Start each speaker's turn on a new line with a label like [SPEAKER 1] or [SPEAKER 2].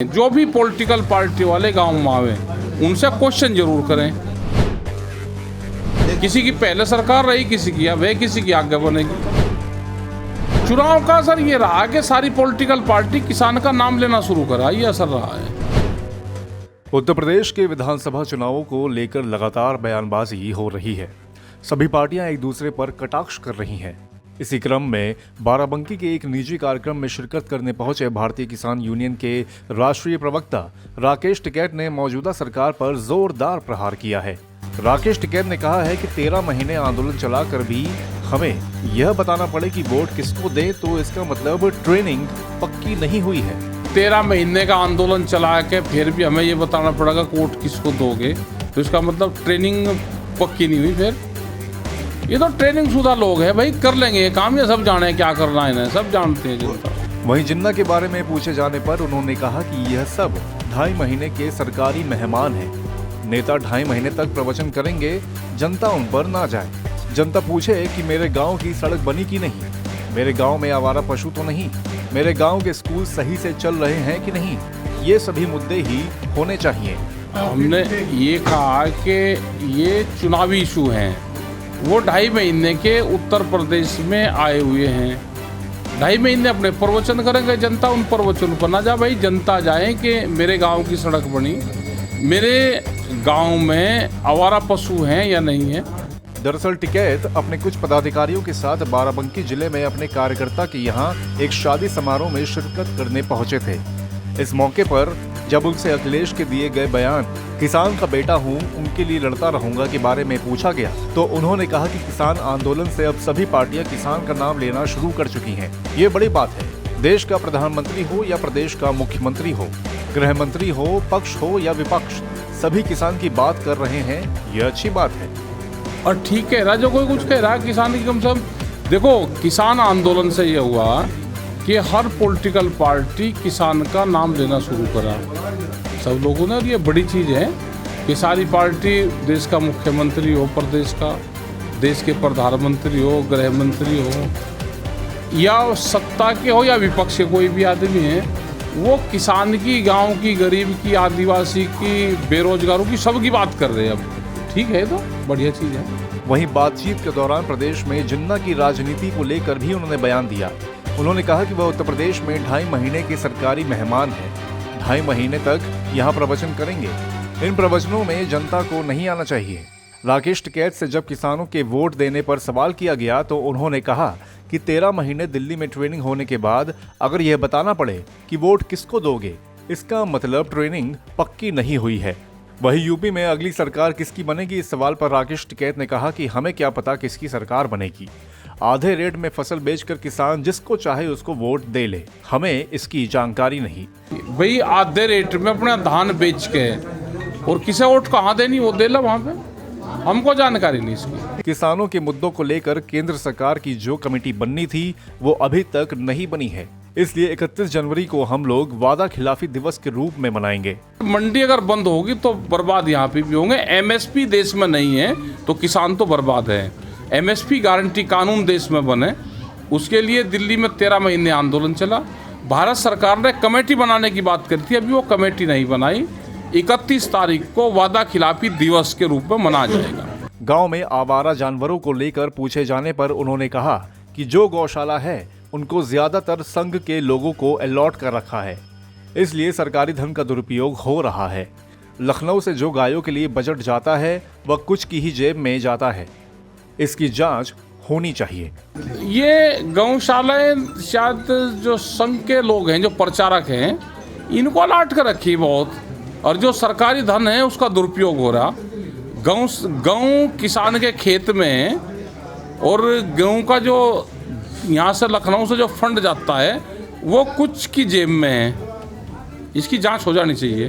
[SPEAKER 1] जो भी political party वाले गांव में आवे उनसे क्वेश्चन जरूर करें। किसी की पहले सरकार रही, किसी की अब है, किसी की आगे बनेगी। चुनाव का असर ये रहा कि सारी पॉलिटिकल पार्टी किसान का नाम लेना शुरू करा, ये असर रहा है।
[SPEAKER 2] उत्तर प्रदेश के विधानसभा चुनावों को लेकर लगातार बयानबाजी हो रही है। सभी पार्टियां एक दूसरे पर कटाक्ष कर रही हैं। इसी क्रम में बाराबंकी के एक निजी कार्यक्रम में शिरकत करने पहुंचे भारतीय किसान यूनियन के राष्ट्रीय प्रवक्ता राकेश टिकैत ने मौजूदा सरकार पर जोरदार प्रहार किया है। राकेश टिकैत ने कहा है कि 13 महीने आंदोलन चलाकर भी हमें यह बताना पड़े कि वोट किसको दें, तो इसका मतलब ट्रेनिंग पक्की नहीं हुई है।
[SPEAKER 1] 13 महीने का आंदोलन चला के फिर भी हमें ये बताना पड़ेगा वोट किसको दोगे, तो इसका मतलब ट्रेनिंग पक्की नहीं हुई। फिर ये तो ट्रेनिंग शुदा लोग हैं भाई, कर लेंगे ये काम, ये सब जाने क्या करना है, इन्हें सब जानते हैं जनता।
[SPEAKER 2] वहीं जिन्ना के बारे में पूछे जाने पर उन्होंने कहा कि यह सब 2.5 महीने के सरकारी मेहमान हैं। नेता 2.5 महीने तक प्रवचन करेंगे, जनता उन पर ना जाए। जनता पूछे कि मेरे गांव की सड़क बनी कि नहीं, मेरे गांव में आवारा पशु तो नहीं, मेरे गांव के स्कूल सही से चल रहे हैं कि नहीं, ये सभी मुद्दे ही होने चाहिए।
[SPEAKER 1] हमने ये कहा कि ये चुनावी इशू हैं, वो 2.5 महीने के उत्तर प्रदेश में आए हुए हैं। 2.5 महीने अपने प्रवचन करेंगे, जनता उन प्रवचन पर ना जा भाई, जनता जाए कि मेरे गांव की सड़क बनी, मेरे गांव में आवारा पशु हैं या नहीं है।
[SPEAKER 2] दरअसल टिकैत अपने कुछ पदाधिकारियों के साथ बाराबंकी जिले में अपने कार्यकर्ता के यहाँ एक शादी समारोह में शिरकत करने पहुंचे थे। इस मौके पर जब उनसे अखिलेश के दिए गए बयान किसान का बेटा हूं, उनके लिए लड़ता रहूंगा के बारे में पूछा गया, तो उन्होंने कहा कि किसान आंदोलन से अब सभी पार्टियां किसान का नाम लेना शुरू कर चुकी हैं। ये बड़ी बात है। देश का प्रधानमंत्री हो या प्रदेश का मुख्यमंत्री हो, गृह मंत्री हो, पक्ष हो या विपक्ष, सभी किसान की बात कर रहे हैं, ये अच्छी बात है।
[SPEAKER 1] और ठीक कह रहा जो कोई कुछ कह रहा है, किसान की कम से कम देखो, किसान आंदोलन से ये हुआ कि हर पॉलिटिकल पार्टी किसान का नाम लेना शुरू करा सब लोगों ने। और ये बड़ी चीज़ है कि सारी पार्टी, देश का मुख्यमंत्री हो, प्रदेश का, देश के प्रधानमंत्री हो, गृह मंत्री हो, या सत्ता के हो या विपक्ष के कोई भी आदमी है, वो किसान की, गांव की, गरीब की, आदिवासी की, बेरोजगारों की, सबकी बात कर रहे हैं अब। ठीक है, तो बढ़िया चीज़ है।
[SPEAKER 2] वहीं बातचीत के दौरान प्रदेश में जिन्ना की राजनीति को लेकर भी उन्होंने बयान दिया। उन्होंने कहा कि वह उत्तर प्रदेश में 2.5 महीने के सरकारी मेहमान हैं। 2.5 महीने तक यहाँ प्रवचन करेंगे। इन प्रवचनों में जनता को नहीं आना चाहिए। राकेश टिकैत से जब किसानों के वोट देने पर सवाल किया गया तो उन्होंने कहा कि 13 महीने दिल्ली में ट्रेनिंग होने के बाद अगर यह बताना पड़े कि वोट किसको दोगे, इसका मतलब ट्रेनिंग पक्की नहीं हुई है। वहीं यूपी में अगली सरकार किसकी बनेगी, इस सवाल पर राकेश टिकैत ने कहा कि हमें क्या पता किसकी सरकार बनेगी। आधे रेट में फसल बेचकर किसान जिसको चाहे उसको वोट दे ले, हमें इसकी जानकारी नहीं।
[SPEAKER 1] भाई आधे रेट में अपना धान बेच के और किसे वोट कहाँ देनी, वो दे लो वहाँ पे, हमको जानकारी नहीं इसकी।
[SPEAKER 2] किसानों के मुद्दों को लेकर केंद्र सरकार की जो कमेटी बननी थी वो अभी तक नहीं बनी है, इसलिए 31 जनवरी को हम लोग वादा खिलाफी दिवस के रूप में मनाएंगे।
[SPEAKER 1] मंडी अगर बंद होगी तो बर्बाद यहाँ पे भी होंगे। एमएसपी देश में नहीं है तो किसान तो बर्बाद है। एमएसपी गारंटी कानून देश में बने, उसके लिए दिल्ली में 13 महीने आंदोलन चला। भारत सरकार ने कमेटी बनाने की बात करी थी, अभी वो कमेटी नहीं बनाई। 31 तारीख को वादा खिलाफी दिवस के रूप में मनाया जाएगा।
[SPEAKER 2] गाँव में आवारा जानवरों को लेकर पूछे जाने पर उन्होंने कहा कि जो गौशाला है उनको ज्यादातर संघ के लोगों को अलॉट कर रखा है, इसलिए सरकारी धन का दुरुपयोग हो रहा है। लखनऊ से जो गायों के लिए बजट जाता है वह कुछ की ही जेब में जाता है, इसकी जांच होनी चाहिए।
[SPEAKER 1] ये गौशालाएं शायद जो संघ के लोग हैं, जो प्रचारक हैं, इनको अलॉट कर रखी बहुत, और जो सरकारी धन है उसका दुरुपयोग हो रहा। गेहूँ किसान के खेत में, और गेहूँ का जो यहाँ से लखनऊ से जो फंड जाता है वो कुछ की जेब में है, इसकी जांच हो जानी चाहिए।